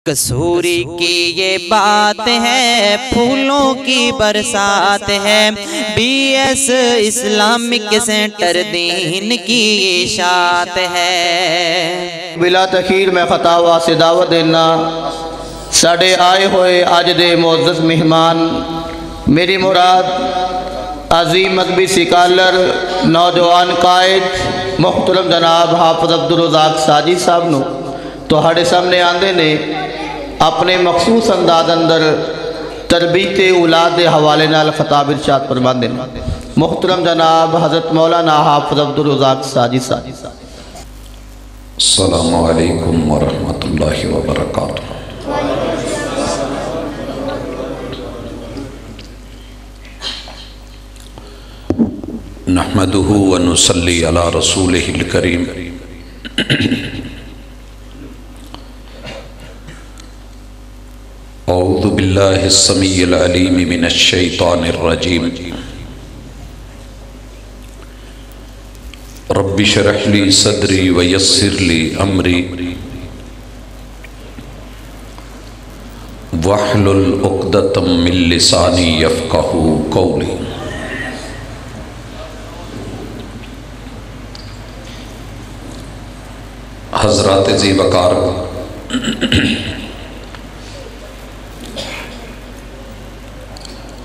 کسوری کی یہ بات ہے، پھولوں کی برسات ہے، بی ایس اسلامک سینٹر دین کی اشاعت ہے۔ بلا تخیر میں خطاوہ سے دعوت دینا ساڑھے آئے ہوئے آج دے معزز مہمان، میری مراد عظیم مذہبی سکالر نوجوان قائد محترم جناب حافظ عبدالرزاق ساجد صاحب نو تو سامنے آندے نے اپنے مخصوص انداز اندر تربیت اولاد دے حوالے نال خطاب ارشاد فرماندے نے۔ محترم جناب حضرت مولانا حافظ عبدالرزاق ساجد صاحب۔ السلام علیکم ورحمۃ اللہ وبرکاتہ۔ نحمدہ ونصلی علی رسولہ الکریم۔ اعوذ باللہ السمیع العلیم من الشیطان الرجیم۔ رب اشرح لی صدری ویسر لی امری واحلل عقدۃ من لسانی یفقہوا قولی۔ حضرات ذی وقار،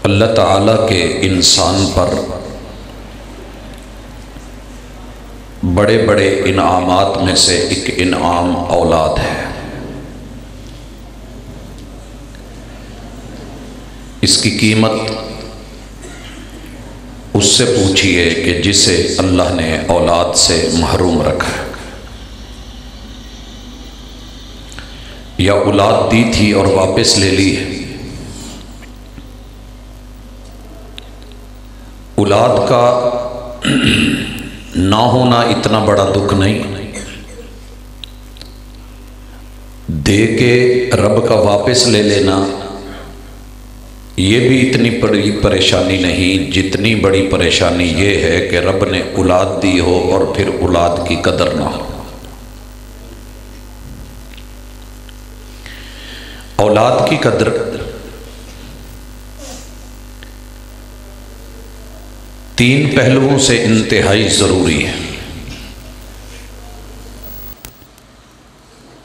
اللہ تعالیٰ کے انسان پر بڑے بڑے انعامات میں سے ایک انعام اولاد ہے۔ اس کی قیمت اس سے پوچھئے کہ جسے اللہ نے اولاد سے محروم رکھا ہے، یا اولاد دی تھی اور واپس لے لی ہے۔ اولاد کا نہ ہونا اتنا بڑا دکھ نہیں، دے کے رب کا واپس لے لینا یہ بھی اتنی بڑی پریشانی نہیں جتنی بڑی پریشانی یہ ہے کہ رب نے اولاد دی ہو اور پھر اولاد کی قدر نہ ہو۔ اولاد کی قدر تین پہلوؤں سے انتہائی ضروری ہے۔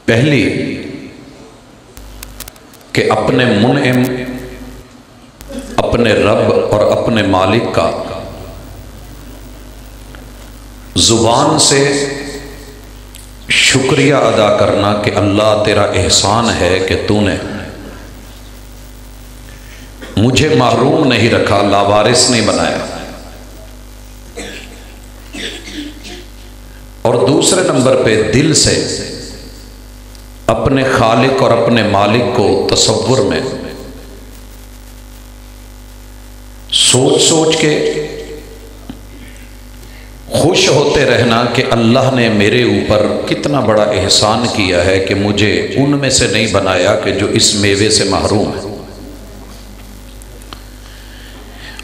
پہلی کہ اپنے منعم، اپنے رب اور اپنے مالک کا زبان سے شکریہ ادا کرنا کہ اللہ تیرا احسان ہے کہ تو نے مجھے محروم نہیں رکھا، لاوارث نہیں بنایا۔ اور دوسرے نمبر پہ دل سے اپنے خالق اور اپنے مالک کو تصور میں سوچ سوچ کے خوش ہوتے رہنا کہ اللہ نے میرے اوپر کتنا بڑا احسان کیا ہے کہ مجھے ان میں سے نہیں بنایا کہ جو اس میوے سے محروم ہے۔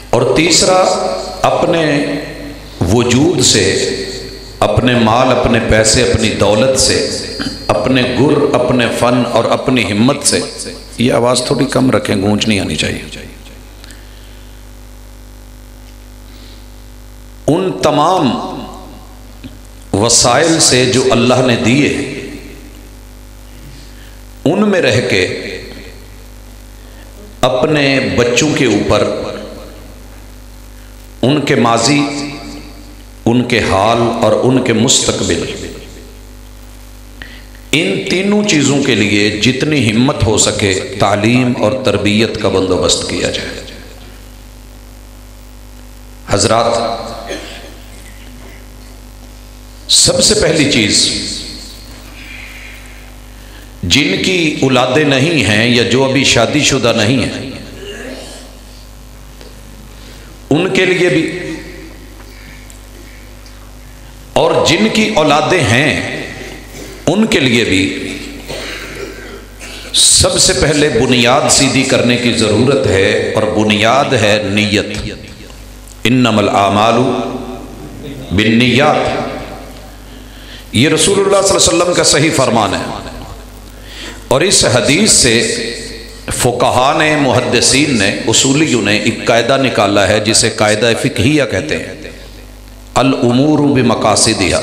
اور تیسرا اپنے وجود سے، اپنے مال، اپنے پیسے، اپنی دولت سے، اپنے گر، اپنے فن اور اپنی ہمت سے، یہ آواز تھوڑی کم رکھیں، گونج نہیں آنی چاہیے، ان تمام وسائل سے جو اللہ نے دیے ان میں رہ کے اپنے بچوں کے اوپر ان کے ماضی، ان کے حال اور ان کے مستقبل، ان تینوں چیزوں کے لیے جتنی ہمت ہو سکے تعلیم اور تربیت کا بندوبست کیا جائے۔ حضرات، سب سے پہلی چیز جن کی اولادیں نہیں ہیں یا جو ابھی شادی شدہ نہیں ہیں ان کے لیے بھی، اور جن کی اولادیں ہیں ان کے لیے بھی سب سے پہلے بنیاد سیدھی کرنے کی ضرورت ہے، اور بنیاد ہے نیت۔ انما الاعمال بالنیات، یہ رسول اللہ صلی اللہ علیہ وسلم کا صحیح فرمان ہے۔ اور اس حدیث سے فقہا نے، محدثین نے، اصولیوں نے ایک قاعدہ نکالا ہے جسے قاعدہ فقہیہ کہتے ہیں، الامور بمقاصدہا،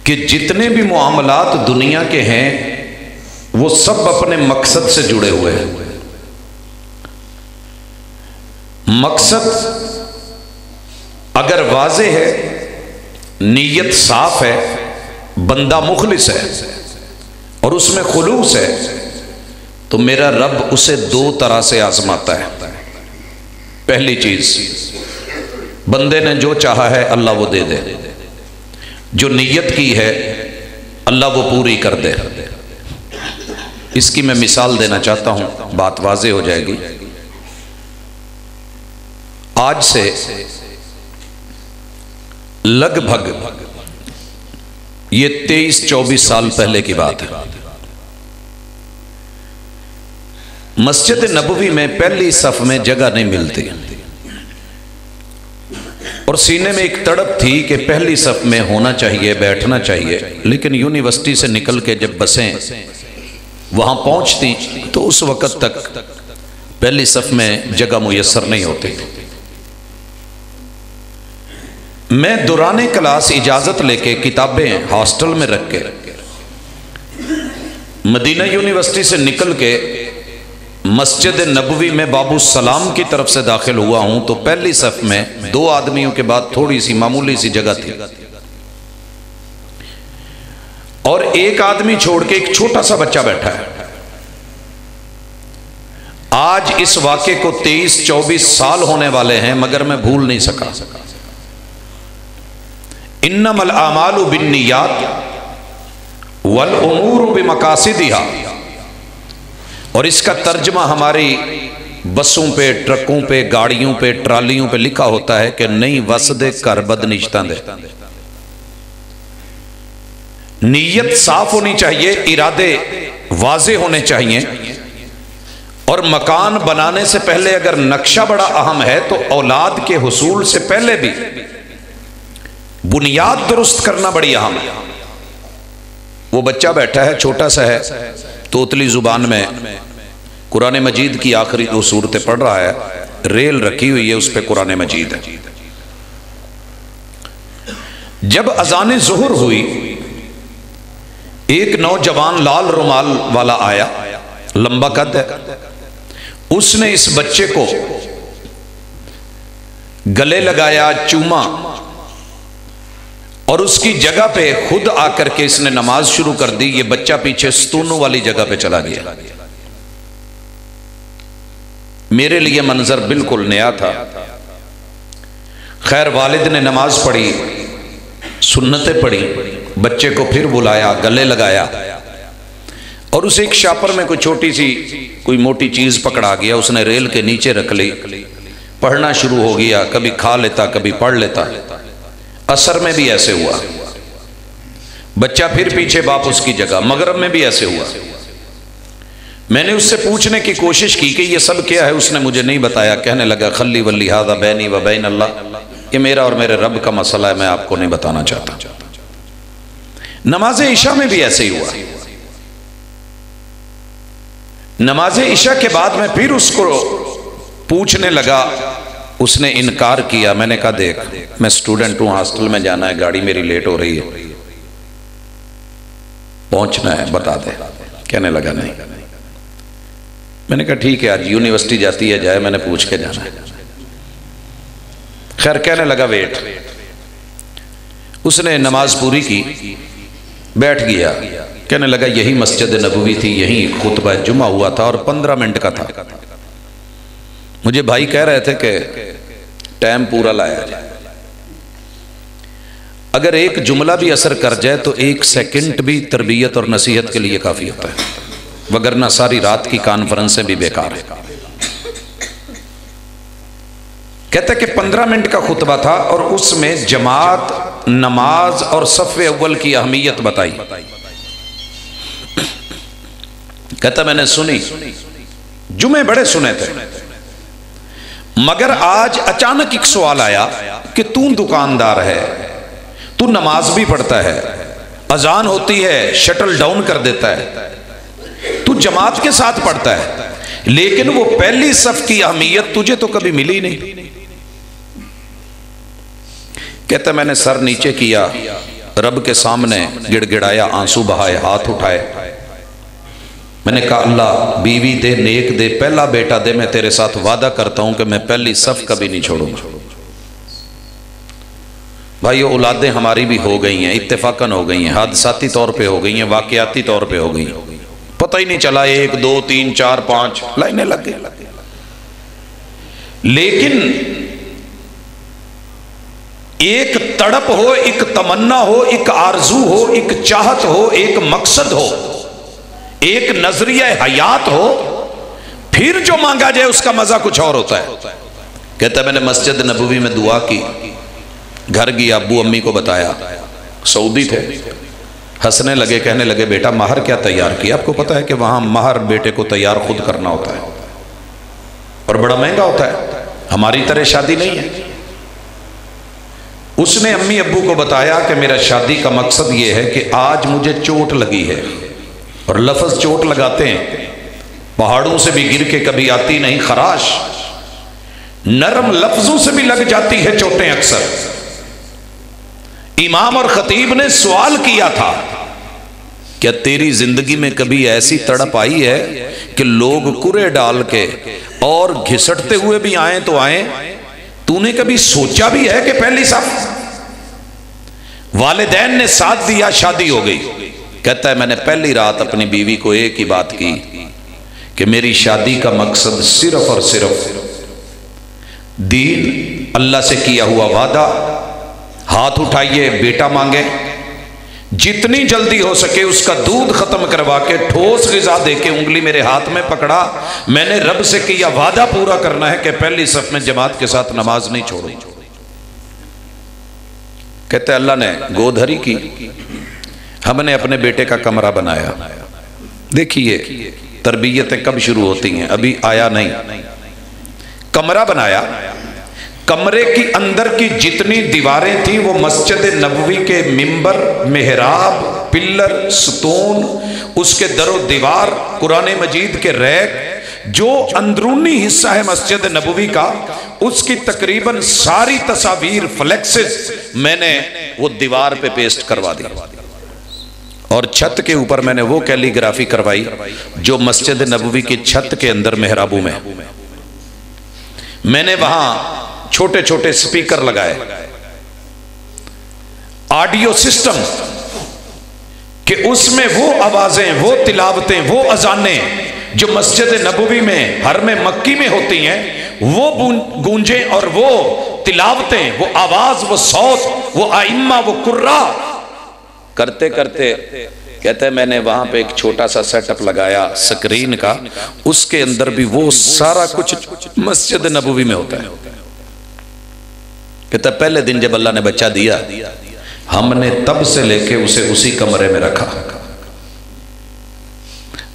کہ جتنے بھی معاملات دنیا کے ہیں وہ سب اپنے مقصد سے جڑے ہوئے ہیں۔ مقصد اگر واضح ہے، نیت صاف ہے، بندہ مخلص ہے اور اس میں خلوص ہے، تو میرا رب اسے دو طرح سے آزماتا ہے۔ پہلی چیز، بندے نے جو چاہا ہے اللہ وہ دے دے، جو نیت کی ہے اللہ وہ پوری کر دے۔ اس کی میں مثال دینا چاہتا ہوں، بات واضح ہو جائے گی۔ آج سے لگ بھگ یہ 23-24 سال پہلے کی بات ہے، مسجد نبوی میں پہلی صف میں جگہ نہیں ملتی اور سینے میں ایک تڑپ تھی کہ پہلی صف میں ہونا چاہیے، بیٹھنا چاہیے، لیکن یونیورسٹی سے نکل کے جب بسیں وہاں پہنچتی تو اس وقت تک پہلی صف میں جگہ میسر نہیں ہوتی۔ میں دوران کلاس اجازت لے کے کتابیں ہاسٹل میں رکھ کے مدینہ یونیورسٹی سے نکل کے مسجد نبوی میں باب السلام کی طرف سے داخل ہوا ہوں تو پہلی صف میں 2 آدمیوں کے بعد تھوڑی سی معمولی سی جگہ تھی اور ایک آدمی چھوڑ کے ایک چھوٹا سا بچہ بیٹھا ہے۔ آج اس واقعے کو 23-24 سال ہونے والے ہیں مگر میں بھول نہیں سکا۔ انما الاعمال بالنیات والامور بمقاصدہا، اور اس کا ترجمہ ہماری بسوں پہ، ٹرکوں پہ، گاڑیوں پہ، ٹرالیوں پہ لکھا ہوتا ہے کہ نہیں وسدے کر بد نشتاں دے۔ نیت صاف ہونی چاہیے، ارادے واضح ہونے چاہیے، اور مکان بنانے سے پہلے اگر نقشہ بڑا اہم ہے تو اولاد کے حصول سے پہلے بھی بنیاد درست کرنا بڑی اہم ہے۔ وہ بچہ بیٹھا ہے، چھوٹا سا ہے، توتلی زبان میں قرآن مجید کی آخری 2 سورتیں پڑھ رہا ہے، ریل رکھی ہوئی ہے اس پہ قرآن مجید ہے۔ جب اذان ظہر ہوئی ایک نوجوان لال رومال والا آیا، لمبا قد ہے، اس نے اس بچے کو گلے لگایا، چوما، اور اس کی جگہ پہ خود آ کر کے اس نے نماز شروع کر دی۔ یہ بچہ پیچھے ستونوں والی جگہ پہ چلا گیا۔ میرے لیے منظر بالکل نیا تھا۔ خیر والد نے نماز پڑھی، سنتیں پڑھی، بچے کو پھر بلایا، گلے لگایا، اور اسے ایک شاپر میں کوئی چھوٹی سی کوئی موٹی چیز پکڑا گیا، اس نے ریل کے نیچے رکھ لی، پڑھنا شروع ہو گیا، کبھی کھا لیتا کبھی پڑھ لیتا۔ عصر میں بھی ایسے ہوا، بچہ پھر پیچھے باپ اس کی جگہ، مغرب میں بھی ایسے ہوا۔ میں نے اس سے پوچھنے کی کوشش کی کہ یہ سب کیا ہے، اس نے مجھے نہیں بتایا، کہنے لگا خلی ولی ھذا بینی و بین اللہ، یہ میرا اور میرے رب کا مسئلہ ہے، میں آپ کو نہیں بتانا چاہتا۔ نماز عشاء میں بھی ایسے ہی ہوا۔ نماز عشاء کے بعد میں پھر اس کو پوچھنے لگا، اس نے انکار کیا۔ میں نے کہا دیکھ میں سٹوڈنٹ ہوں، ہاسٹل میں جانا ہے، گاڑی میری لیٹ ہو رہی ہے، پہنچنا ہے، بتا دے۔ کہنے لگا نہیں۔ میں نے کہا ٹھیک ہے، آج یونیورسٹی جاتی ہے جائے، میں نے پوچھ کے جانا ہے۔ خیر کہنے لگا ویٹ۔ اس نے نماز پوری کی، بیٹھ گیا، کہنے لگا یہی مسجد نبوی تھی، یہی خطبہ جمعہ ہوا تھا اور 15 منٹ کا تھا۔ مجھے بھائی کہہ رہے تھے کہ ٹائم پورا لایا جائے، اگر ایک جملہ بھی اثر کر جائے تو 1 سیکنڈ بھی تربیت اور نصیحت کے لیے کافی ہوتا ہے، وگرنہ ساری رات کی کانفرنسیں بھی بیکار ہے۔ کہتا ہے کہ 15 منٹ کا خطبہ تھا اور اس میں جماعت، نماز اور صف اول کی اہمیت بتائی۔ کہتا میں نے سنی، جمعے بڑے سنے تھے، مگر آج اچانک ایک سوال آیا کہ تو دکاندار ہے، تو نماز بھی پڑھتا ہے، اذان ہوتی ہے شٹل ڈاؤن کر دیتا ہے، تو جماعت کے ساتھ پڑھتا ہے، لیکن وہ پہلی صف کی اہمیت تجھے تو کبھی ملی نہیں۔ کہتا میں نے سر نیچے کیا، رب کے سامنے گڑ گڑایا، آنسو بہائے، ہاتھ اٹھائے، میں نے کہا اللہ بیوی دے، نیک دے، پہلا بیٹا دے، میں تیرے ساتھ وعدہ کرتا ہوں کہ میں پہلی صف کبھی نہیں چھوڑوں گا۔ بھائی اولادیں ہماری بھی ہو گئی ہیں، اتفاقاً ہو گئی ہیں، حادثاتی طور پہ ہو گئی ہیں، واقعاتی طور پہ ہو گئی ہیں، پتہ ہی نہیں چلا 1 2 3 4 5 لائنیں لگ گئی۔ لیکن ایک تڑپ ہو، ایک تمنا ہو، ایک آرزو ہو، ایک چاہت ہو، ایک مقصد ہو، ایک نظریہ حیات ہو، پھر جو مانگا جائے اس کا مزہ کچھ اور ہوتا ہے۔ کہتا ہے میں نے مسجد نبوی میں دعا کی، گھر گیا، ابو امی کو بتایا، سعودی تھے، ہنسنے لگے، کہنے لگے بیٹا مہر کیا تیار کیا؟ آپ کو پتا ہے کہ وہاں مہر بیٹے کو تیار خود کرنا ہوتا ہے اور بڑا مہنگا ہوتا ہے، ہماری طرح شادی نہیں ہے۔ اس نے امی ابو کو بتایا کہ میرا شادی کا مقصد یہ ہے کہ آج مجھے چوٹ لگی ہے، اور لفظ چوٹ لگاتے ہیں، پہاڑوں سے بھی گر کے کبھی آتی نہیں خراش، نرم لفظوں سے بھی لگ جاتی ہے چوٹیں اکثر۔ امام اور خطیب نے سوال کیا تھا، کیا تیری زندگی میں کبھی ایسی تڑپ آئی ہے کہ لوگ کرے ڈال کے اور گھسٹتے ہوئے بھی آئیں تو آئیں، تو نے کبھی سوچا بھی ہے کہ پہلی صف؟ والدین نے ساتھ دیا، شادی ہو گئی۔ کہتا ہے میں نے پہلی رات اپنی بیوی کو ایک ہی بات کی کہ میری شادی کا مقصد صرف اور صرف دین، اللہ سے کیا ہوا وعدہ، ہاتھ اٹھائیے بیٹا مانگے، جتنی جلدی ہو سکے اس کا دودھ ختم کروا کے ٹھوس غذا دے کے انگلی میرے ہاتھ میں پکڑا، میں نے رب سے کیا وعدہ پورا کرنا ہے کہ پہلی صف میں جماعت کے ساتھ نماز نہیں چھوڑوں۔ کہتے ہیں اللہ نے گودھری کی، ہم نے اپنے بیٹے کا کمرہ بنایا۔ دیکھیے تربیتیں کب شروع ہوتی ہیں، ابھی آیا نہیں۔ کمرہ بنایا، کمرے کی اندر کی جتنی دیواریں تھیں وہ مسجد نبوی کے ممبر، محراب، پلر، ستون، اس کے در و دیوار، قرآن مجید کے ریک، جو اندرونی حصہ ہے مسجد نبوی کا، اس کی تقریباً ساری تصاویر، فلیکسز میں نے وہ دیوار پہ پیسٹ کروا دی، اور چھت کے اوپر میں نے وہ کیلی گرافی کروائی جو مسجد نبوی کی چھت کے اندر محرابوں میں نے وہاں چھوٹے چھوٹے سپیکر لگائے، آڈیو سسٹم، کہ اس میں وہ آوازیں، وہ تلاوتیں، وہ اذانیں جو مسجد نبوی میں حرم مکی میں ہوتی ہیں، وہ گونجیں، اور وہ تلاوتیں، وہ آواز، وہ صوت، وہ ائمہ، وہ قرآ کرتے کرتے کہتے ہیں میں نے وہاں پہ ایک چھوٹا سا سیٹ اپ لگایا سکرین کا، اس کے اندر بھی وہ سارا کچھ مسجد نبوی میں ہوتا ہے۔ کہتا ہے پہلے دن جب اللہ نے بچہ دیا، ہم نے تب سے لے کے اسے اسی کمرے میں رکھا،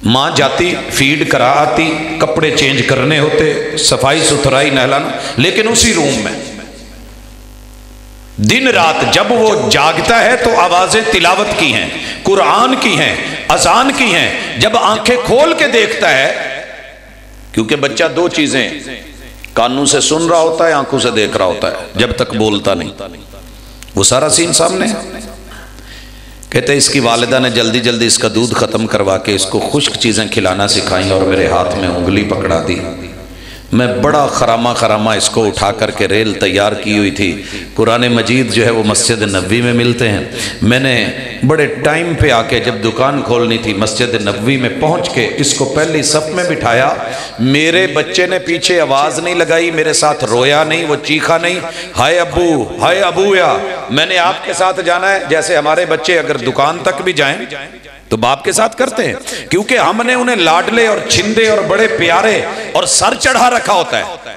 ماں جاتی فیڈ کرا آتی، کپڑے چینج کرنے ہوتے، صفائی ستھرائی نہلانا، لیکن اسی روم میں دن رات جب وہ جاگتا ہے تو آوازیں تلاوت کی ہیں، قرآن کی ہیں، اذان کی ہیں، جب آنکھیں کھول کے دیکھتا ہے، کیونکہ بچہ دو چیزیں کانوں سے سن رہا ہوتا ہے، آنکھوں سے دیکھ رہا ہوتا ہے، جب تک بولتا نہیں، وہ سارا سین سامنے ہے۔ کہتے ہیں اس کی والدہ نے جلدی جلدی اس کا دودھ ختم کروا کے اس کو خشک چیزیں کھلانا سکھائیں اور میرے ہاتھ میں انگلی پکڑا دی۔ میں بڑا خرامہ اس کو اٹھا کر کے ریل تیار کی ہوئی تھی، قرآن مجید جو ہے وہ مسجد نبوی میں ملتے ہیں، میں نے بڑے ٹائم پہ آ کے جب دکان کھولنی تھی مسجد نبوی میں پہنچ کے اس کو پہلی صف میں بٹھایا، میرے بچے نے پیچھے آواز نہیں لگائی، میرے ساتھ رویا نہیں، وہ چیخا نہیں، ہائے ابو، ہائے ابو، یا میں نے آپ کے ساتھ جانا ہے، جیسے ہمارے بچے اگر دکان تک بھی جائیں تو باپ کے ساتھ کرتے ہیں، کیونکہ ہم نے انہیں لاڈلے اور چھندے اور بڑے پیارے اور سر چڑھا رکھا ہوتا ہے۔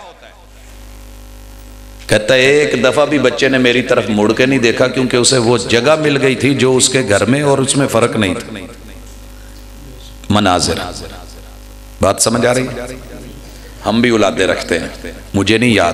کہتا ہے ایک دفعہ بھی بچے نے میری طرف مڑ کے نہیں دیکھا، کیونکہ اسے وہ جگہ مل گئی تھی جو اس کے گھر میں اور اس میں فرق نہیں تھا۔ مناظر، بات سمجھ آ رہی ہے؟ ہم بھی اولادیں رکھتے ہیں، مجھے نہیں یاد،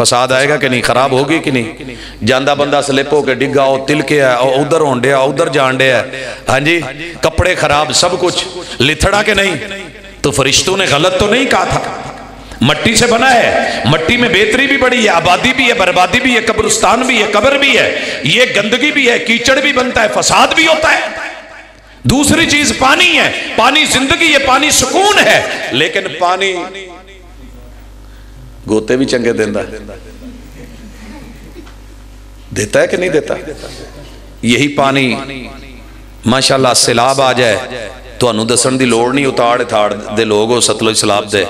فساد آئے گا کہ نہیں؟ خراب ہوگی کہ نہیں؟ جاندہ بندہ سلپ ہو کے ڈگا ہو، تل کے ہے، ادھر ہونڈے ہے، ادھر جانڈے ہے، ہاں جی، کپڑے خراب، سب کچھ لتھڑا کہ نہیں؟ تو فرشتوں نے غلط تو نہیں کہا تھا؟ مٹی سے بنا ہے، مٹی میں بہتری بھی بڑی ہے، آبادی بھی ہے، بربادی بھی ہے، قبرستان بھی ہے، قبر بھی ہے، یہ گندگی بھی ہے، کیچڑ بھی بنتا ہے، فساد بھی ہوتا ہے۔ دوسری چیز پانی ہے، پانی زندگی ہے، پانی سکون ہے، لیکن پانی گوتے بھی چنگے دیندہ ہے، دیتا ہے کہ نہیں دیتا؟ یہی پانی ماشاءاللہ سیلاب آ جائے تو انہوں دسن دی لوڑ نہیں، اتاڑ اتھاڑ دے لوگوں ستلج سیلاب دے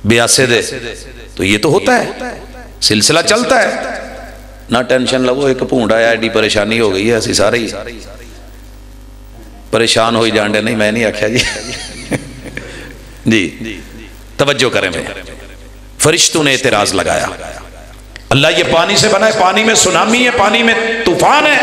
بیاسے دے، تو یہ تو ہوتا ہے، سلسلہ چلتا ہے، نہ ٹینشن لگو۔ ایک پونڈا ہے، ایڈی پریشانی ہو گئی ہے، اسی سارے ہی پریشان ہوئی جانڈے، نہیں میں نہیں آکھیا جی جی توجہ کریں میں۔ فرشتوں نے اعتراض لگایا، اللہ یہ پانی سے بنا ہے، پانی میں سونامی ہے، پانی میں طوفان ہے،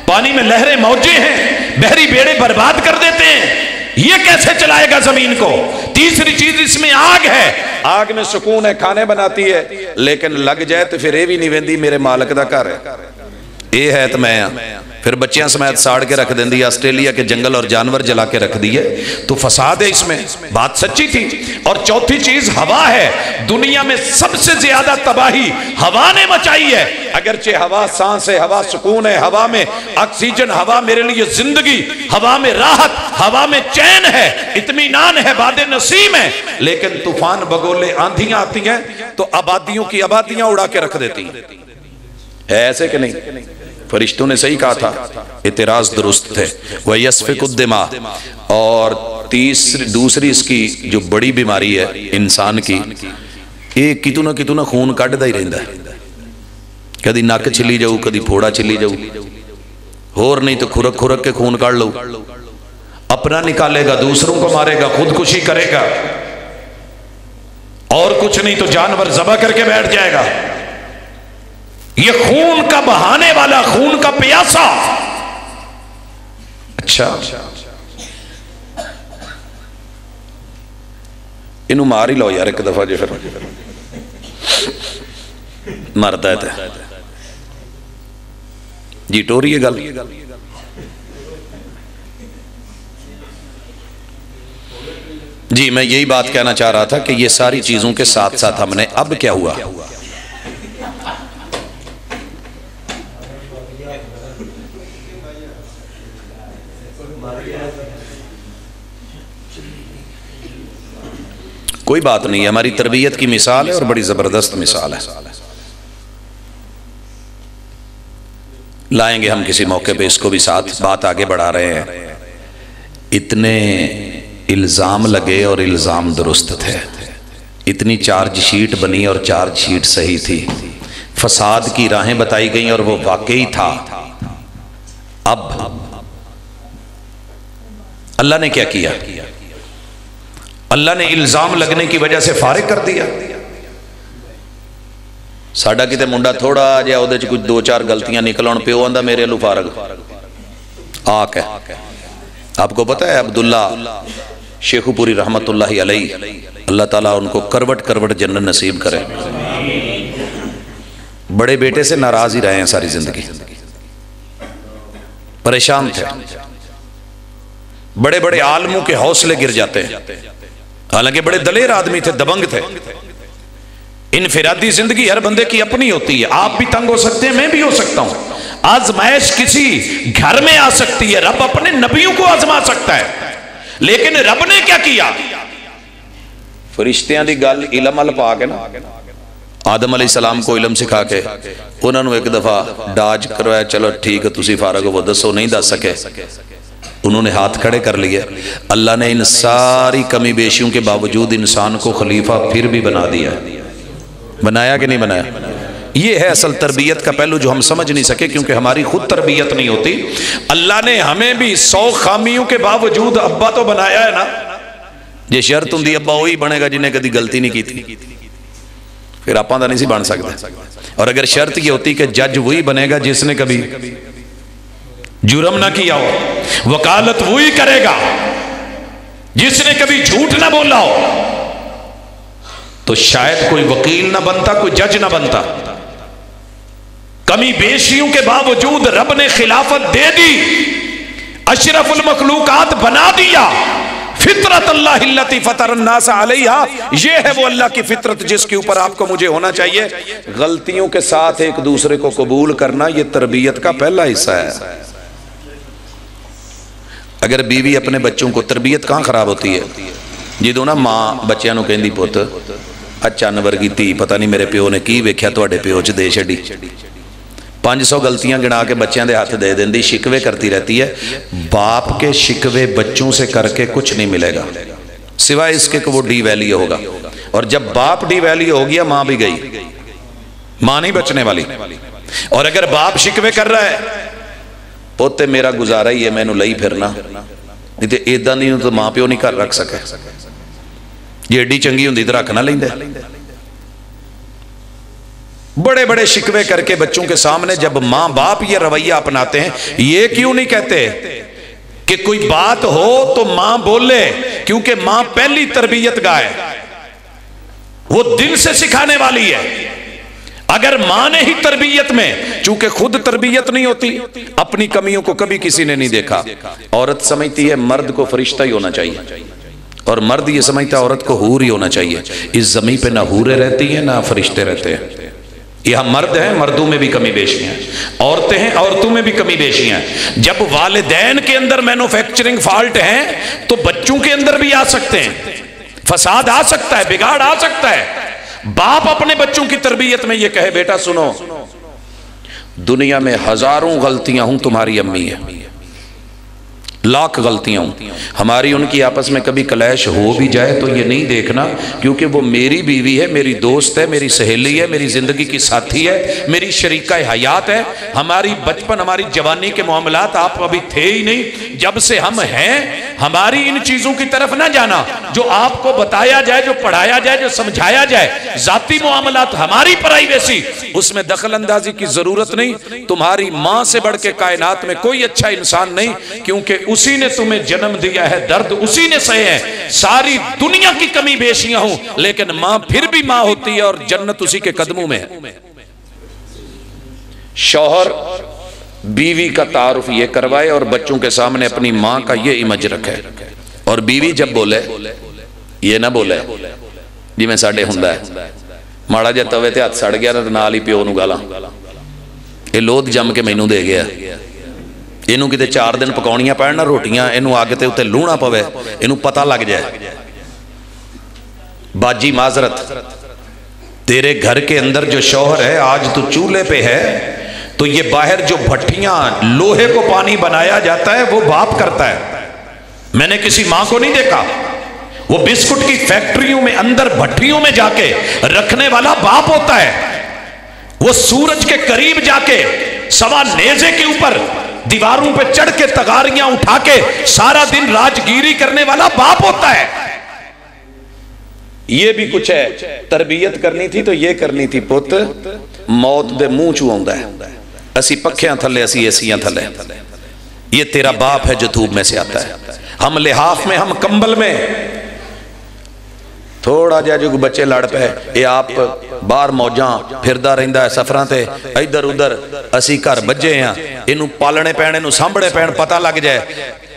پانی میں لہریں موجیں ہیں، بحری بیڑے برباد کر دیتے ہیں، یہ کیسے چلائے گا زمین کو؟ تیسری چیز اس میں آگ ہے، آگ میں سکون ہے، کھانے بناتی ہے، لیکن لگ جائے تو پھر یہ بھی نہیں ویندی میرے مالک دا گھر ہے، یہ ہے تو میں پھر بچیاں سمیت ساڑ کے رکھ دیں دی، آسٹریلیا کے جنگل اور جانور جلا کے رکھ دیئے، تو فساد ہے اس میں، بات سچی تھی۔ اور چوتھی چیز ہوا ہے، دنیا میں سب سے زیادہ تباہی ہوا نے مچائی ہے، اگرچہ ہوا سانس ہے، ہوا سکون ہے، ہوا میں آکسیجن، ہوا میرے لیے زندگی، ہوا میں راحت، ہوا میں چین ہے، اطمینان ہے، باد نسیم ہے، لیکن طوفان بگولے آندھیاں آتی ہیں تو آبادیوں کی آبادیاں اڑا کے رکھ دیتی ہیں، ہے ایسے کہ نہیں؟ فرشتوں نے صحیح کہا تھا، اعتراض درست تھے۔ وَيَسْفِكُ الدِّمَاء، اور دوسری اس کی جو بڑی بیماری ہے انسان کی، ایک کتوں نہ خون کٹ دا ہی رہندا ہے، کدی نک چلی جاؤ، کدی پھوڑا چلی جاؤ، اور نہیں تو کھرک کھرک کے خون کٹ لو، اپنا نکالے گا، دوسروں کو مارے گا، خودکشی کرے گا، اور کچھ نہیں تو جانور ذبح کر کے بیٹھ جائے گا۔ یہ خون کا بہانے والا، خون کا پیاسا۔ اچھا انہوں مار ہی لو یار ایک دفعہ، جو پھر مرتا ہے جی ٹوری ہے گل۔ جی میں یہی بات کہنا چاہ رہا تھا کہ یہ ساری چیزوں کے ساتھ ساتھ ہم نے اب کیا ہوا، کوئی بات نہیں ہے، ہماری تربیت کی مثال ہے اور بڑی زبردست مثال ہے، لائیں گے ہم کسی موقع پہ اس کو بھی ساتھ، بات آگے بڑھا رہے ہیں۔ اتنے الزام لگے اور الزام درست تھے، اتنی چارج شیٹ بنی اور چارج شیٹ صحیح تھی، فساد کی راہیں بتائی گئیں اور وہ واقعی تھا۔ اب اللہ نے کیا کیا؟ اللہ نے الزام لگنے کی وجہ سے فارغ کر دیا۔ ساڑھا کتے منڈا تھوڑا جائے اودے چ کچھ دو چار غلطیاں نکلون پیو آندہ میرے لو فارغ آک ہے۔ آپ کو پتہ ہے عبداللہ شیخو پوری رحمت اللہ علیہ، اللہ تعالیٰ ان کو کروٹ کروٹ جنت نصیب کرے، بڑے بیٹے سے ناراض ہی رہے ہیں ساری زندگی، پریشان تھے، بڑے بڑے عالموں کے حوصلے گر جاتے ہیں، حالانکہ بڑے دلیر آدمی تھے، دبنگ تھے۔ انفرادی زندگی ہر بندے کی اپنی ہوتی ہے، آپ بھی تنگ ہو سکتے ہیں، میں بھی ہو سکتا ہوں، آزمائش کسی گھر میں آ سکتی ہے، رب اپنے نبیوں کو آزما سکتا ہے، لیکن رب نے کیا کیا؟ فرشتیاں دی گل علم ال پا کے نا، آدم علیہ السلام کو علم سکھا کے انہوں نے ایک دفعہ ڈاج کروایا، چلو ٹھیک ہے تسی فارغ ہو، وہ دسو نہیں دس سکے، انہوں نے ہاتھ کھڑے کر لیے، اللہ نے ان ساری کمی بیشیوں کے باوجود انسان کو خلیفہ پھر بھی بنا دیا، بنایا کہ نہیں بنایا؟ یہ ہے اصل تربیت کا پہلو جو ہم سمجھ نہیں سکے کیونکہ ہماری خود تربیت نہیں ہوتی۔ اللہ نے ہمیں بھی 100 خامیوں کے باوجود ابا تو بنایا ہے نا، یہ شرط ہوں دی ابا وہی بنے گا جنہیں کدی غلطی نہیں کی تھی، پھر آپ نہیں سی بن سکتے۔ اور اگر شرط یہ ہوتی کہ جج وہی بنے گا جس نے کبھی جرم نہ کیا ہو، وکالت وہی کرے گا جس نے کبھی جھوٹ نہ بولا ہو، تو شاید کوئی وکیل نہ بنتا, کوئی جج نہ بنتا. کمی بیشیوں کے باوجود رب نے خلافت دے دی, اشرف المخلوقات بنا دیا. فطرت اللہ التی فطر الناس علیہا, یہ ہے وہ اللہ کی فطرت جس کے اوپر آپ کو مجھے ہونا چاہیے. غلطیوں کے ساتھ ایک دوسرے کو قبول کرنا یہ تربیت کا پہلا حصہ ہے. اگر بیوی اپنے بچوں کو, تربیت کہاں خراب ہوتی ہے؟ جدوں نا ماں بچیاں نو کہندی پت اچھا ورگی دھی پتہ نہیں میرے پیو نے کی ویکھیا تواڈے پیو چ دے چھڈی, 500 غلطیاں گنا کے بچیاں دے ہاتھ دے دیندی, شکوے کرتی رہتی ہے. باپ کے شکوے بچوں سے کر کے کچھ نہیں ملے گا سوائے اس کے کہ وہ ڈی ویلیو ہوگا. اور جب باپ ڈی ویلیو ہو گیا ماں بھی گئی, ماں نہیں بچنے والی. اور اگر باپ شکوے کر رہا ہے پوتے میرا گزارا ہی ہے مینوں لئی پھرنا, نہیں تے ایداں نہیں تو ماں پیو نہیں گھر رکھ سکے. یہ ایڈی چنگی ہوندی تے رکھ نہ لیندے. بڑے بڑے شکوے کر کے بچوں کے سامنے جب ماں باپ یہ رویہ اپناتے ہیں, یہ کیوں نہیں کہتے کہ کوئی بات ہو تو ماں بولے, کیونکہ ماں پہلی تربیت گاہ ہے, وہ دل سے سکھانے والی ہے. اگر ماں نے ہی تربیت میں, چونکہ خود تربیت نہیں ہوتی, اپنی کمیوں کو کبھی کسی نے نہیں دیکھا. عورت سمجھتی ہے مرد کو فرشتہ ہی ہونا چاہیے, اور مرد یہ سمجھتا ہے عورت کو حور ہی ہونا چاہیے. اس زمین پہ نہ حوریں رہتی ہیں نہ فرشتے رہتے ہیں. یہاں مرد ہیں, مردوں میں بھی کمی بیشی ہیں, عورتیں ہیں, عورتوں میں بھی کمی بیشی ہیں. جب والدین کے اندر مینوفیکچرنگ فالٹ ہیں تو بچوں کے اندر بھی آ سکتے ہیں, فساد آ سکتا ہے, بگاڑ آ سکتا ہے. باپ اپنے بچوں کی تربیت میں یہ کہے بیٹا سنو, دنیا میں ہزاروں غلطیاں ہوں, تمہاری امی ہے, لاکھ غلطیاں ہوں, ہماری ان کی آپس میں کبھی کلیش ہو بھی جائے تو یہ نہیں دیکھنا کیونکہ وہ میری بیوی ہے, میری دوست ہے, میری سہیلی ہے, میری زندگی کی ساتھی ہے, میری شریکہ حیات ہے. ہماری بچپن ہماری جوانی کے معاملات آپ ابھی تھے ہی نہیں, جب سے ہم ہیں ہماری ان چیزوں کی طرف نہ جانا. جو آپ کو بتایا جائے, جو پڑھایا جائے, جو سمجھایا جائے, ذاتی معاملات ہماری پرائیویسی, اس میں دخل اندازی کی ضرورت نہیں. تمہاری ماں سے بڑھ کے کائنات میں کوئی اچھا انسان نہیں, کیونکہ اسی نے تمہیں جنم دیا ہے, درد اسی نے سہے ہیں. ساری دنیا کی کمی بیشیاں ہوں لیکن ماں پھر بھی ماں ہوتی ہے اور جنت اسی کے قدموں میں ہے. شوہر بیوی کا تعارف یہ کروائے اور بچوں کے سامنے اپنی ماں کا یہ امیج رکھے, اور بیوی جب بولے یہ نہ بولے جی میں ساڑے ہوندا ہے, ماڑا جا توے تے ہاتھ سڑ گیا نا نال ہی پیو نوں گالاں, یہ لوت جم کے مینوں دے گیا, اینو کتے 4 دن پکاؤنیاں پڑن نا روٹیاں, اینو آگ تے اتے لونا پوے, اینو پتہ لگ جائے. باجی معذرت, تیرے گھر کے اندر جو شوہر ہے آج تو چولہے پہ ہے, تو یہ باہر جو بھٹیاں لوہے کو پانی بنایا جاتا ہے وہ باپ کرتا ہے. میں نے کسی ماں کو نہیں دیکھا, وہ بسکٹ کی فیکٹریوں میں اندر بھٹیوں میں جا کے رکھنے والا باپ ہوتا ہے. وہ سورج کے قریب جا کے سوا نیزے کے اوپر دیواروں پہ چڑھ کے تغاریاں اٹھا کے سارا دن راجگیری کرنے والا باپ ہوتا ہے. یہ بھی کچھ ہے, تربیت کرنی تھی تو یہ کرنی تھی, پت موت دے منہ چوں آندا ہے, اسی پکھیاں تھلے, اسی ایسیاں تھلے. یہ تیرا باپ ہے جو دھوپ میں سے آتا ہے. ہم لحاف میں, ہم کمبل میں, تھوڑا جا جو بچے لڑ پہ, یہ آپ باہر موجاں پھردا رہندا ہے سفراں تے ادھر ادھر, اسی گھر بجے ہیں, اینو پالنے پین, اینو سانبھڑے پین, پتہ لگ جائے.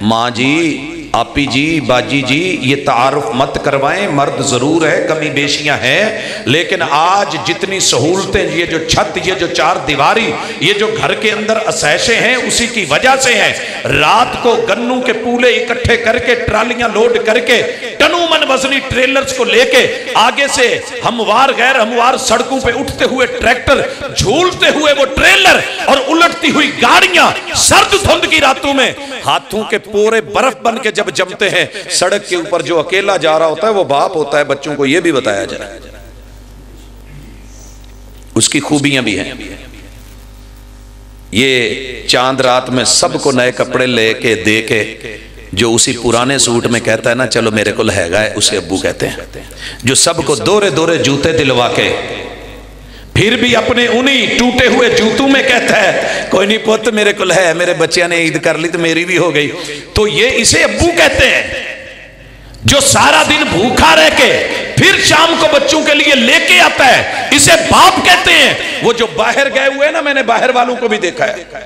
ماں جی, آپی جی, باجی جی, یہ تعارف مت کروائیں. مرد ضرور ہے, کمی بیشیاں ہیں, لیکن آج جتنی سہولتیں, یہ جو چھت, یہ جو 4 دیواری, یہ جو گھر کے اندر اسیشیں ہیں اسی کی وجہ سے ہیں. رات کو گنوں کے پولے اکٹھے کر کے, ٹرالیاں لوڈ کر کے, ٹنوں من وزنی ٹریلرز کو لے کے, آگے سے ہموار غیر ہموار سڑکوں پہ اٹھتے ہوئے ٹریکٹر, جھولتے ہوئے وہ ٹریلر, اور الٹتی ہوئی گاڑیاں سرد دھند کی راتوں میں, ہاتھوں کے پورے برف بن کے جب جمتے ہیں. سڑک کے اوپر جو اکیلا جا رہا ہوتا ہے وہ باپ ہوتا ہے. بچوں کو یہ بھی بتایا جائے, اس کی خوبیاں بھی ہیں. یہ چاند رات میں سب کو نئے کپڑے لے کے دے کے, جو اسی پرانے سوٹ میں کہتا ہے نا چلو میرے کو لہے گا, اسے ابو کہتے ہیں. جو سب کو دورے دورے جوتے دلوا کے پھر بھی اپنے انہی ٹوٹے ہوئے جوتوں میں کہتا ہے کوئی نہیں پوت میرے کو ہے, میرے بچیاں نے عید کر لی تو میری بھی ہو گئی, تو یہ اسے ابو کہتے ہیں. جو سارا دن بھوکھا رہ کے پھر شام کو بچوں کے لیے لے کے آتا ہے، اسے باپ کہتے ہیں۔ وہ جو باہر گئے ہوئے نا، میں نے باہر والوں کو بھی دیکھا ہے،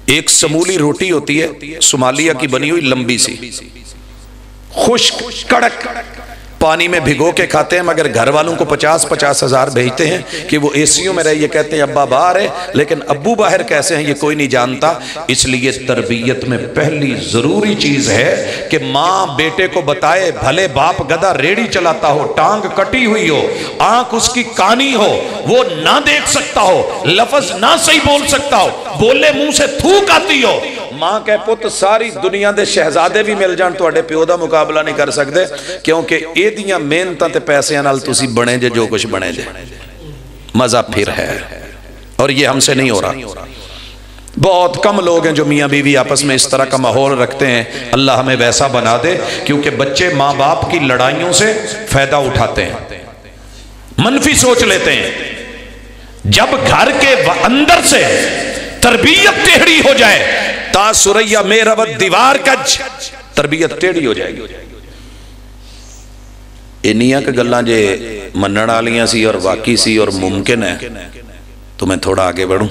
ایک سمولی روٹی ہوتی ہے صومالیہ کی بنی ہوئی لمبی سی، خشک کڑک، پانی میں بھگو کے کھاتے ہیں، مگر گھر والوں کو 50-50 ہزار بھیجتے ہیں کہ وہ اے سیوں میں رہے، یہ کہتے ہیں ابا باہر ہے، لیکن ابو باہر کیسے ہیں یہ کوئی نہیں جانتا۔ اس لیے تربیت میں پہلی ضروری چیز ہے کہ ماں بیٹے کو بتائے، بھلے باپ گدھا ریڑھی چلاتا ہو، ٹانگ کٹی ہوئی ہو، آنکھ اس کی کانی ہو، وہ نہ دیکھ سکتا ہو، لفظ نہ صحیح بول سکتا ہو، بولے منہ سے تھوک آتی ہو، ماں کہ پت ساری دنیا دے شہزادے بھی مل جان تو پیو دا مقابلہ نہیں کر سکتے، کیونکہ اے دیاں محنتاں تے پیسے نال تسی بنے جے جو کچھ بنے جے۔ مزہ پھر ہے، اور یہ ہم سے نہیں ہو رہا۔ بہت کم لوگ ہیں جو میاں بیوی آپس میں اس طرح کا ماحول رکھتے ہیں۔ اللہ ہمیں ویسا بنا دے، کیونکہ بچے ماں باپ کی لڑائیوں سے فائدہ اٹھاتے ہیں، منفی سوچ لیتے ہیں۔ جب گھر کے اندر سے تربیت ٹیڑھی ہو جائے، تا سریہ میربت دیوار کج، تربیت ٹیڑھی ہو جائے گی۔ انہیاں کے گلہ جے منن آلیاں سی اور واقعی سی اور ممکن ہے، تو میں تھوڑا آگے بڑھوں۔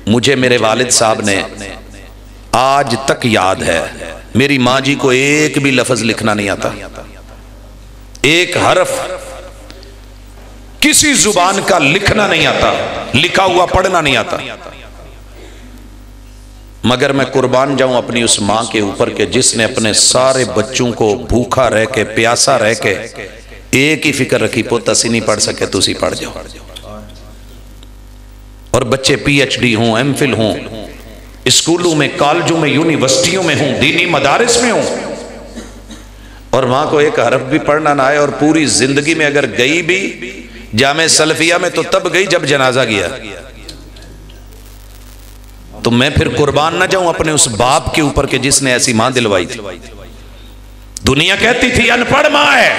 مجھے میرے والد صاحب نے آج تک یاد ہے، میری ماں جی کو ایک بھی لفظ لکھنا نہیں آتا، ایک حرف کسی زبان کا لکھنا نہیں آتا، لکھا ہوا پڑھنا نہیں آتا، مگر میں قربان جاؤں اپنی اس ماں کے اوپر کہ جس نے اپنے سارے بچوں کو بھوکا رہ کے پیاسا رہ کے ایک ہی فکر رکھی، پوتا سی نہیں پڑھ سکے تو سی پڑھ جاؤ، اور بچے پی ایچ ڈی ہوں، ایم فل ہوں، اسکولوں میں، کالجوں میں، یونیورسٹیوں میں ہوں، دینی مدارس میں ہوں، اور ماں کو ایک حرف بھی پڑھنا نہ آئے، اور پوری زندگی میں اگر گئی بھی جامع سلفیہ میں تو تب گئی جب جنازہ گیا۔ تو میں پھر قربان نہ جاؤں اپنے اس باپ کے اوپر کہ جس نے ایسی ماں دلوائی تھی۔ دنیا کہتی تھی ان پڑھ ماں ہے،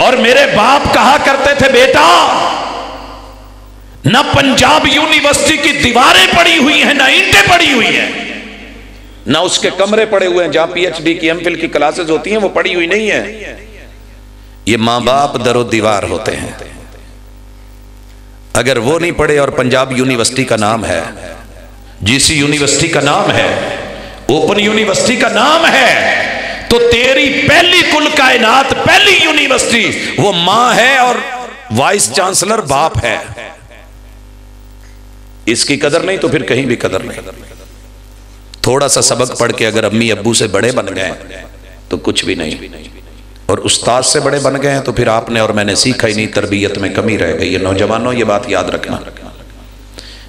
اور میرے باپ کہا کرتے تھے بیٹا نہ پنجاب یونیورسٹی کی دیواریں پڑی ہوئی ہیں، نہ اینٹیں پڑی ہوئی ہیں، نہ اس کے کمرے پڑے ہوئے ہیں جہاں پی ایچ ڈی کی ایم فل کی کلاسز ہوتی ہیں، وہ پڑی ہوئی نہیں ہیں۔ یہ ماں باپ در و دیوار ہوتے ہیں۔ اگر وہ نہیں پڑھے اور پنجاب یونیورسٹی کا نام ہے، جی سی یونیورسٹی کا نام ہے، اوپن یونیورسٹی کا نام ہے، تو تیری پہلی کل کائنات پہلی یونیورسٹی وہ ماں ہے، اور وائس چانسلر باپ ہے۔ اس کی قدر نہیں تو پھر کہیں بھی قدر نہیں۔ تھوڑا سا سبق پڑھ کے اگر امی ابو سے بڑے بن گئے تو کچھ بھی نہیں، اور استاد سے بڑے بن گئے ہیں تو پھر آپ نے اور میں نے سیکھا ہی نہیں، تربیت میں کمی رہ گئی ہے۔ نوجوانوں یہ بات یاد رکھنا۔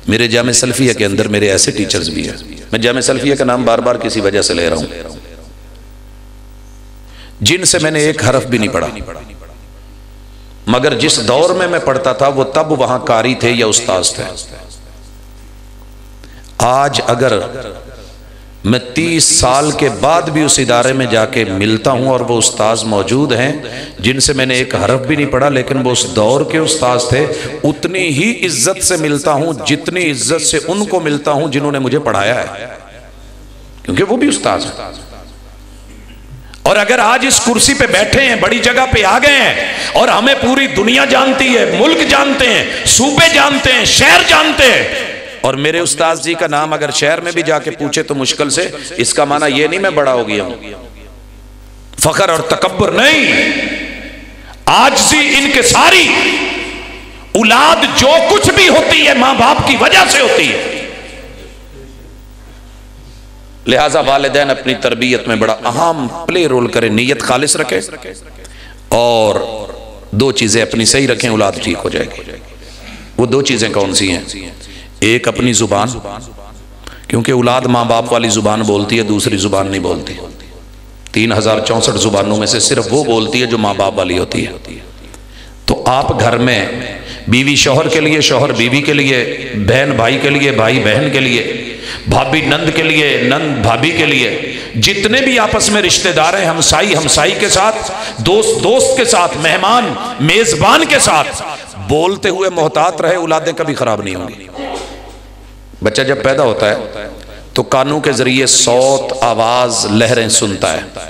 میرے جامع سلفیہ کے اندر میرے ایسے ٹیچرز بھی ہیں، میں جامع سلفیہ کا نام بار بار کسی وجہ سے لے رہا ہوں، جن سے میں نے ایک حرف بھی نہیں پڑھا، مگر جس دور میں پڑھتا تھا وہ تب وہاں قاری تھے یا استاذ تھے۔ آج اگر میں 30 سال کے بعد بھی اس ادارے میں جا کے ملتا ہوں اور وہ استاذ موجود ہیں جن سے میں نے ایک حرف بھی نہیں پڑھا لیکن وہ اس دور کے استاذ تھے، اتنی ہی عزت سے ملتا ہوں جتنی عزت سے ان کو ملتا ہوں جنہوں نے مجھے پڑھایا ہے، کیونکہ وہ بھی استاذ ہیں۔ اور اگر آج اس کرسی پہ بیٹھے ہیں، بڑی جگہ پہ آ گئے ہیں، اور ہمیں پوری دنیا جانتی ہے، ملک جانتے ہیں، صوبے جانتے ہیں، شہر جانتے ہیں، اور میرے استاذ جی کا نام اگر شہر میں بھی جا کے پوچھے تو مشکل سے، اس کا معنی یہ نہیں میں بڑا ہو گیا ہوں، فخر اور تکبر نہیں، عاجزی ان کے ساری۔ اولاد جو کچھ بھی ہوتی ہے ماں باپ کی وجہ سے ہوتی ہے، لہٰذا والدین اپنی تربیت میں بڑا اہم پلے رول کریں، نیت خالص رکھیں، اور دو چیزیں اپنی صحیح رکھیں، اولاد ٹھیک ہو جائے گی۔ وہ دو چیزیں کون سی ہیں؟ ایک اپنی زبان، کیونکہ اولاد ماں باپ والی زبان بولتی ہے، دوسری زبان نہیں بولتی۔ 3064 زبانوں میں سے صرف وہ بولتی ہے جو ماں باپ والی ہوتی ہے۔ تو آپ گھر میں بیوی شوہر کے لیے، شوہر بیوی کے لیے، بہن بھائی کے لیے، بھائی بہن کے لیے، بھابی نند کے لیے، نند بھابی کے لیے، جتنے بھی آپس میں رشتہ دار ہیں، ہمسائی ہمسائی کے ساتھ، دوست دوست کے ساتھ، مہمان میزبان کے ساتھ بولتے ہوئے محتاط رہے، اولادیں کبھی خراب نہیں ہوں گی۔ بچہ جب پیدا ہوتا ہے تو کانوں کے ذریعے صوت، آواز، لہریں سنتا ہے،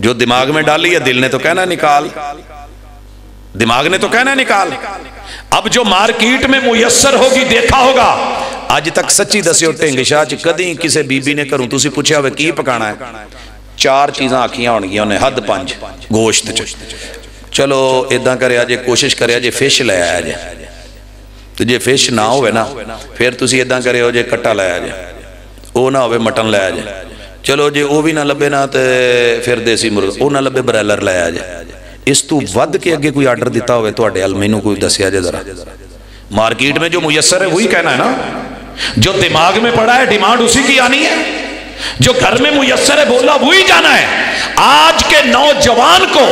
جو دماغ میں ڈالی ہے دل نے تو کہنا نکال، دماغ نے تو کہنا نکال۔ اب جو مارکیٹ میں میسر ہوگی دیکھا ہوگا، آج تک سچی دسیو ٹنگ شاہ چ کدی کسی بی بی نے کروں تسی پوچھیا ہوئے کی پکانا ہے، 4 چیزاں آکھیاں ہون گیا انہیں، حد 5 گوشت چ، چلو ادھا کرے آجے کوشش کرے آجے فش لے آیا جے، تو جے فش نہ ہوئے نا پھر تسی ادھا کرے ہو جے کٹا لے آیا جے، او نہ ہوئے مٹن لے آیا جے، چلو جے او بھی نہ لبے نا تے پھر دیسی مرغ، او نہ لبے برائلر لے آیا جے۔ اس تو ود کے اگے کوئی آرڈر دیتا ہوئے تو اڈے علمینوں کوئی دسیا جے ذرا، مارکیٹ میں جو میسر ہے وہی کہنا ہے نا، جو دماغ میں پڑا ہے ڈیمانڈ اسی کی آنی ہے، جو گھر میں میسر ہے بولا وہی جانا ہے۔ آج کے نوجوان کو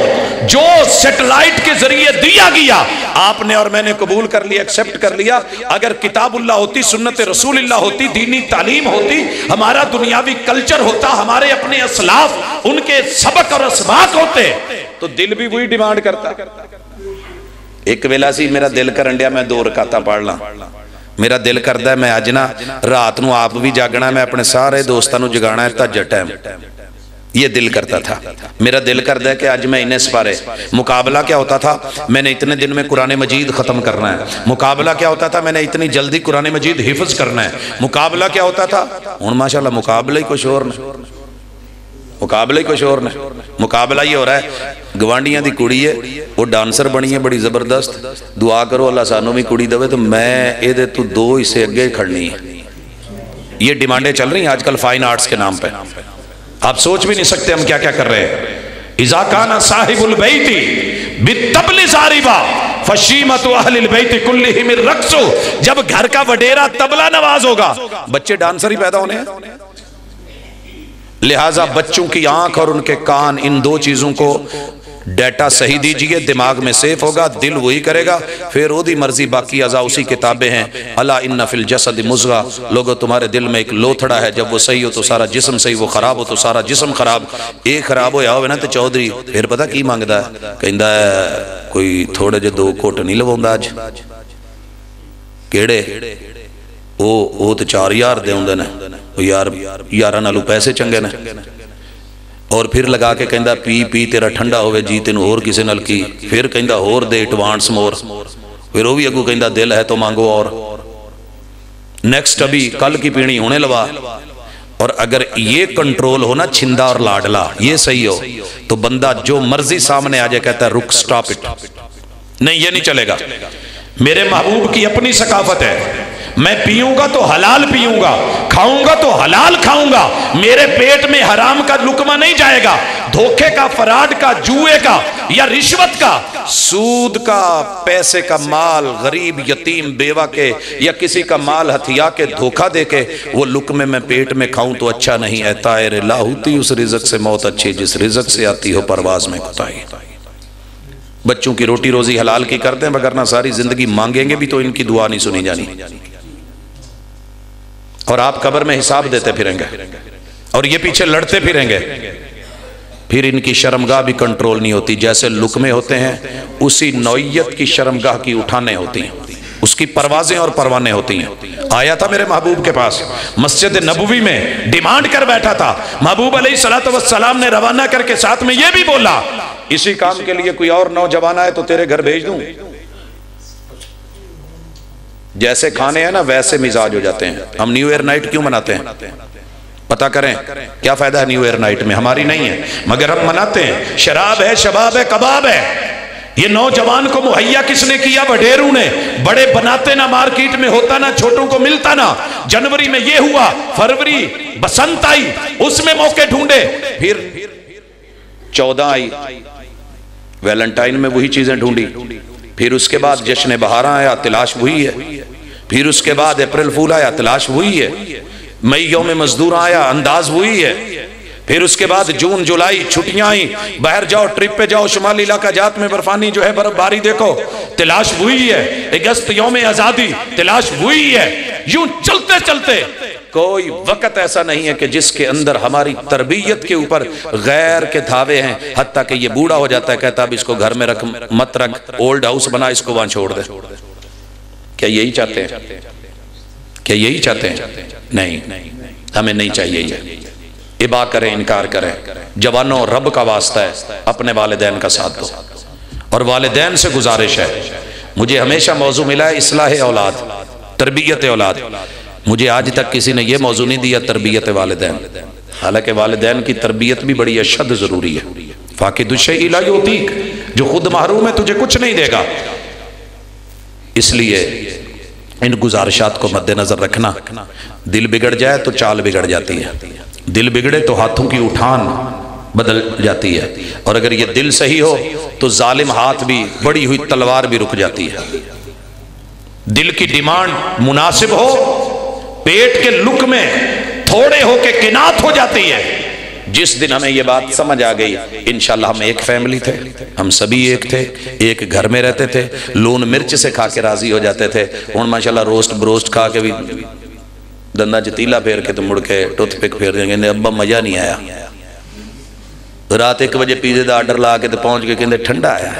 جو سیٹلائٹ کے ذریعے دیا گیا آپ نے اور میں نے قبول کر لیا، ایکسپٹ کر لیا۔ اگر کتاب اللہ ہوتی، سنت رسول اللہ ہوتی، دینی تعلیم ہوتی، ہمارا دنیاوی کلچر ہوتا، ہمارے اپنے اسلاف ان کے سبق اور اسباق ہوتے، تو دل بھی وہی ڈیمانڈ کرتا۔ ایک ویلا سی میرا دل کرن ڈیا میں 2 رکعتاں پڑھ لاں، میرا دل کردا ہے میں اج نا رات نو آپ بھی جاگنا ہے، میں اپنے سارے دوستاں نو جگانا ہے تہجد ٹائم، یہ دل کرتا تھا۔ میرا دل کردا ہے کہ آج میں انہیں سپارے، مقابلہ کیا ہوتا تھا میں نے اتنے دن میں قرآن مجید ختم کرنا ہے، مقابلہ کیا ہوتا تھا میں نے اتنی جلدی قرآن مجید حفظ کرنا ہے، مقابلہ کیا ہوتا تھا ہن ماشاءاللہ مقابلہ ہی کچھ اور نہ، مقابلہ ہی کچھ اور نہ، مقابلہ یہ ہو رہا ہے گوانڈیاں دی کڑی ہے وہ ڈانسر بنی ہے بڑی زبردست، دعا کرو اللہ سانو بھی کڑی دے تو میں اے دے تو 2 حصے اگے کھڑنی ہے۔ یہ ڈیمانڈیں چل رہی ہیں آج کل فائن آرٹس کے نام پہ، آپ سوچ بھی نہیں سکتے ہم کیا کیا کر رہے ہیں۔ اذا کان صاحب البیت بالطبل ضاربا فشیمت اہل البیت کلہم الرقص، جب گھر کا وڈیرا طبلہ نواز ہوگا بچے ڈانسر ہی پیدا ہونے ہیں۔ لہٰذا بچوں کی آنکھ اور ان کے کان، ان 2 چیزوں کو ڈیٹا صحیح دیجئے، دماغ میں سیف ہوگا، دل وہی کرے گا، پھر وہ دی مرضی، باقی اعضاء اسی کتابیں ہیں۔ الا ان فی الجسد مضغہ، لوگو تمہارے دل میں ایک لوتھڑا ہے، جب وہ صحیح ہو تو سارا جسم صحیح، وہ خراب ہو تو سارا جسم خراب۔ ایک خراب ہو یا ہوئے نا تو چودھری پھر پتہ کی مانگدا ہے، کہندا ہے کوئی تھوڑے جے 2 گھٹ نہیں لواوندا اج، کیڑے وہ تو 4000 دے ہوندے نے، یار یاراں نالوں پیسے چنگے نے، اور پھر لگا کے کہندا پی پی تیرا ٹھنڈا ہوئے جی تینوں اور کسی نال کی، پھر کہندا اور دے ایڈوانس مور، پھر وہ بھی اگو کہندا دل ہے تو مانگو اور نیکسٹ ابھی کل کی پینی ہونے لوا۔ اور اگر یہ کنٹرول ہو نا چھندا اور لاڈلا یہ صحیح ہو تو بندہ جو مرضی سامنے آ جائے کہتا ہے رک سٹاپ اٹ، نہیں یہ نہیں چلے گا۔ میرے محبوب کی اپنی ثقافت ہے، میں پیوں گا تو حلال پیوں گا، کھاؤں گا تو حلال کھاؤں گا، میرے پیٹ میں حرام کا لقمہ نہیں جائے گا، دھوکے کا، فراڈ کا، جوئے کا یا رشوت کا، سود کا، پیسے کا مال غریب یتیم بیوہ کے یا کسی کا مال ہتھیا کے دھوکہ دے کے وہ لقمے میں پیٹ میں کھاؤں تو اچھا نہیں ہے۔ طائر لا ہوتی اس رزق سے موت اچھی جس رزق سے آتی ہو پرواز میں کوتاہی۔ بچوں کی روٹی روزی حلال کی کر دیں، وگرنہ ساری زندگی مانگیں گے بھی تو ان کی دعا نہیں سنی جانی، اور آپ قبر میں حساب دیتے پھریں گے اور یہ پیچھے لڑتے پھریں گے، پھر ان کی شرمگاہ بھی کنٹرول نہیں ہوتی۔ جیسے لقمے ہوتے ہیں اسی نوعیت کی شرمگاہ کی اٹھانے ہوتی ہیں، اس کی پروازیں اور پروانے ہوتی ہیں۔ آیا تھا میرے محبوب کے پاس مسجد نبوی میں، ڈیمانڈ کر بیٹھا تھا، محبوب علیہ السلام نے روانہ کر کے ساتھ میں یہ بھی بولا اسی کام کے لیے کوئی اور نوجوان آئے تو تیرے گھر بھیج دوں۔ جیسے کھانے ہیں نا ویسے مزاج ہو جاتے ہیں۔ ہم نیو ایئر نائٹ کیوں مناتے ہیں؟ پتہ کریں کیا فائدہ ہے نیو ایئر نائٹ میں؟ ہماری نہیں ہے مگر ہم مناتے ہیں۔ شراب ہے، شباب ہے، کباب ہے، یہ نوجوان کو مہیا کس نے کیا؟ وڈیروں نے۔ بڑے بناتے نہ، مارکیٹ میں ہوتا نہ، چھوٹوں کو ملتا نہ۔ جنوری میں یہ ہوا، فروری بسنت آئی اس میں موقع ڈھونڈے، پھر 14 آئی ویلنٹائن میں وہی چیزیں ڈھونڈی، پھر اس کے بعد جشن بہاراں آیا تلاش وہی ہے، پھر اس کے بعد اپریل فول آیا تلاش وہی ہے، مئی یوم مزدور آیا انداز وہی ہے، پھر اس کے بعد جون جولائی چھٹیاں آئیں، باہر جاؤ ٹرپ پہ جاؤ، شمالی علاقہ جات میں برفانی جو ہے برف باری دیکھو، تلاش وہی ہے، اگست یوم آزادی تلاش وہی ہے۔ یوں چلتے چلتے کوئی وقت ایسا نہیں ہے کہ جس کے اندر ہماری تربیت کے اوپر غیر کے دھاوے ہیں، حتیٰ کہ یہ بوڑھا ہو جاتا ہے کہتا اب اس کو گھر میں رکھ مت رکھ، اولڈ ہاؤس بنا اس کو وہاں چھوڑ دے۔ کیا یہی چاہتے ہیں؟ کیا یہی چاہتے ہیں؟ نہیں، ہمیں نہیں چاہیے یہ۔ ابا کریں، انکار کریں، جوانوں رب کا واسطہ ہے اپنے والدین کا ساتھ دو، اور والدین سے گزارش ہے، مجھے ہمیشہ موضوع ملا ہے اصلاح اولاد، تربیت اولاد، مجھے آج تک کسی نے یہ موضوع نہیں دیا تربیت والدین، حالانکہ والدین کی تربیت بھی بڑی اشد ضروری ہے۔ فاقد الشیء لا یعطیک، جو خود محروم ہے تجھے کچھ نہیں دے گا۔ اس لیے ان گزارشات کو مد نظر رکھنا، دل بگڑ جائے تو چال بگڑ جاتی ہے، دل بگڑے تو ہاتھوں کی اٹھان بدل جاتی ہے، اور اگر یہ دل صحیح ہو تو ظالم ہاتھ بھی، بڑی ہوئی تلوار بھی رک جاتی ہے۔ دل کی ڈیمانڈ مناسب ہو، پیٹ کے لقمے تھوڑے ہو کے قناعت ہو جاتی ہے۔ جس دن ہمیں یہ بات سمجھ آ گئی، انشاءاللہ ہم ایک فیملی تھے، ہم سبھی ایک تھے، ایک گھر میں رہتے تھے، لون مرچ سے کھا کے راضی ہو جاتے تھے، ہون ماشاءاللہ روسٹ بروسٹ کھا کے بھی دندہ چتیلا پھیر کے تو مڑ کے ٹوتھ پک پھیر دیں گے، ابا مزہ نہیں آیا۔ رات 1 بجے پیزے دا آرڈر لا کے تو پہنچ کے کہندے ٹھنڈا آیا۔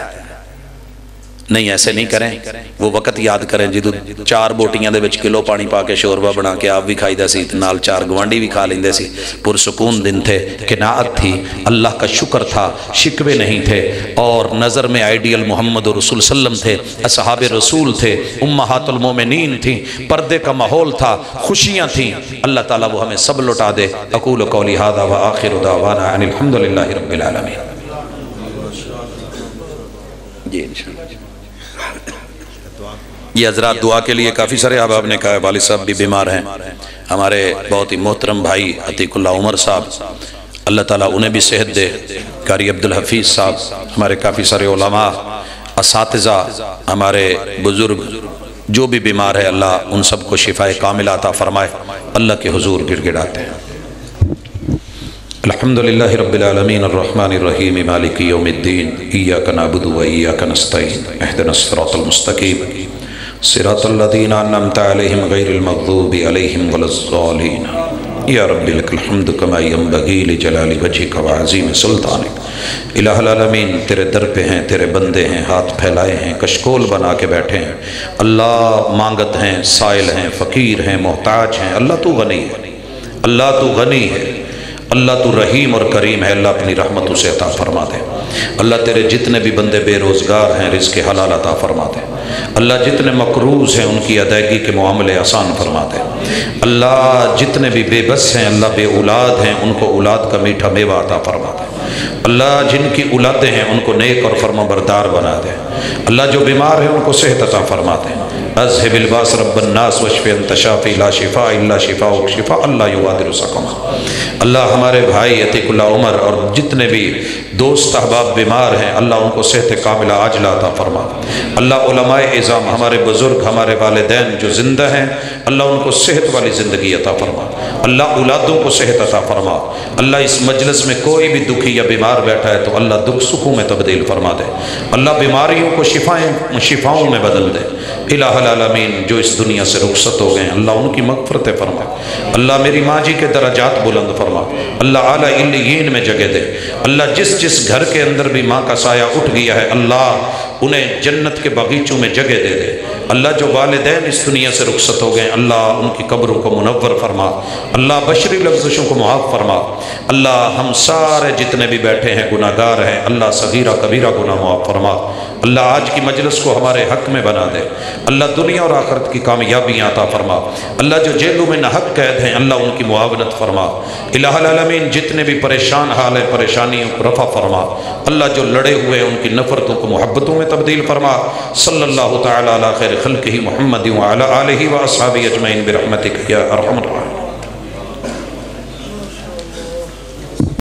نہیں، ایسے نہیں کریں، وہ وقت یاد کریں جدو 4 بوٹیاں دے وچ کلو پانی پا کے شوربہ بنا کے آپ بھی کھائی دا سی، نال 4 گوانڈی بھی کھا لیندے سی، پرسکون دن تھے، قناعت تھی، اللہ کا شکر تھا، شکوے نہیں تھے، اور نظر میں آئیڈیل محمد رسول صلی اللہ علیہ وسلم تھے، اصحاب رسول تھے، امہات المومنین تھیں، پردے کا ماحول تھا، خوشیاں تھیں۔ اللہ تعالیٰ وہ ہمیں سب لوٹا دے۔ اقول قولی ھذا وآخر دعوانا ان الحمدللہ رب العالمین۔ جی انشاءاللہ یہ حضرات دعا کے لیے کافی سارے احباب نے کہا ہے، والد صاحب بھی بیمار ہیں، ہمارے بہت ہی محترم بھائی عتیق اللہ عمر صاحب، اللہ تعالیٰ انہیں بھی صحت دے، قاری عبدالحفیظ صاحب، ہمارے کافی سارے علماء، اساتذہ، ہمارے بزرگ جو بھی بیمار ہے، اللہ ان سب کو شفائے کاملہ عطا فرمائے۔ اللہ کے حضور گر گڑاتے ہیں۔ الحمدللہ رب العالمین الرحمن الرحیم مالک یوم الدین، ایاک نعبد و ایاک نستعین، اہدنا الصراط المستقیم، صراط الذین انعمت علیہم غیر المغضوب علیہم ولا الضالین۔ یا رب لک الحمد کما ینبغی لجلال وجہک وعظیم سلطانک۔ الہ العالمین تیرے در پہ ہیں، تیرے بندے ہیں، ہاتھ پھیلائے ہیں، کشکول بنا کے بیٹھے ہیں، اللہ مانگت ہیں، سائل ہیں، فقیر ہیں، محتاج ہیں۔ اللہ تو غنی ہے، اللہ تو غنی ہے، اللہ تو رحیم اور کریم ہے، اللہ اپنی رحمتوں سے عطا فرما دے۔ اللہ تیرے جتنے بھی بندے بے روزگار ہیں، رزق حلال عطا فرما دے۔ اللہ جتنے مقروض ہیں ان کی ادائیگی کے معاملے آسان فرما دے۔ اللہ جتنے بھی بے بس ہیں، اللہ بے اولاد ہیں، ان کو اولاد کا میٹھا میوہ عطا فرما دے۔ اللہ جن کی اولادیں ہیں ان کو نیک اور فرما بردار بنا دے۔ اللہ جو بیمار ہیں ان کو صحت عطا فرما دے۔ اذهب الباس رب الناس واشف انت شافی لا شفاء الا شفاءک شفاء لا یغادر سقما۔ اللہ ہمارے بھائی عتیق اللہ عمر اور جتنے بھی دوست احباب بیمار ہیں، اللہ ان کو صحت کاملہ عاجلہ عطا فرما۔ اللہ علماء اعظام، ہمارے بزرگ، ہمارے والدین جو زندہ ہیں، اللہ ان کو صحت والی زندگی عطا فرما۔ اللہ اولادوں کو صحت عطا فرما۔ اللہ اس مجلس میں کوئی بھی دکھی یا بیمار بیٹھا ہے تو اللہ دکھ سکھوں میں تبدیل فرما دے۔ اللہ بیماریوں کو شفاؤں میں بدل دے۔ الہ العالمین جو اس دنیا سے رخصت ہو گئے ہیں، اللہ ان کی مغفرت فرما۔ اللہ میری ماں جی کے درجات بلند فرما۔ اللہ اعلیٰ علیین میں جگہ دے۔ اللہ جس جس گھر کے اندر بھی ماں کا سایہ اٹھ گیا ہے، اللہ انہیں جنت کے باغیچوں میں جگہ دے دے۔ اللہ جو والدین اس دنیا سے رخصت ہو گئے ہیں، اللہ ان کی قبروں کو منور فرما۔ اللہ بشری لفظشوں کو معاف فرما۔ اللہ ہم سارے جتنے بھی بیٹھے ہیں گناہ گار ہیں، اللہ صغیرہ کبیرہ گناہ معاف فرما۔ اللہ آج کی مجلس کو ہمارے حق میں بنا دے۔ اللہ دنیا اور آخرت کی کامیابیاں عطا فرما۔ اللہ جو جیلوں میں ناحق قید ہیں، اللہ ان کی معاونت فرما۔ الہ العالمین جتنے بھی پریشان حال ہیں، پریشانیوں کو رفع فرما۔ اللہ جو لڑے ہوئے ہیں ان کی نفرتوں کو محبتوں میں تبدیل فرما۔ صلی اللہ تعالی علی خیر خلقہ محمد وعلی آلہ واصحابہ اجمعین برحمتک یا ارحم الراحمین۔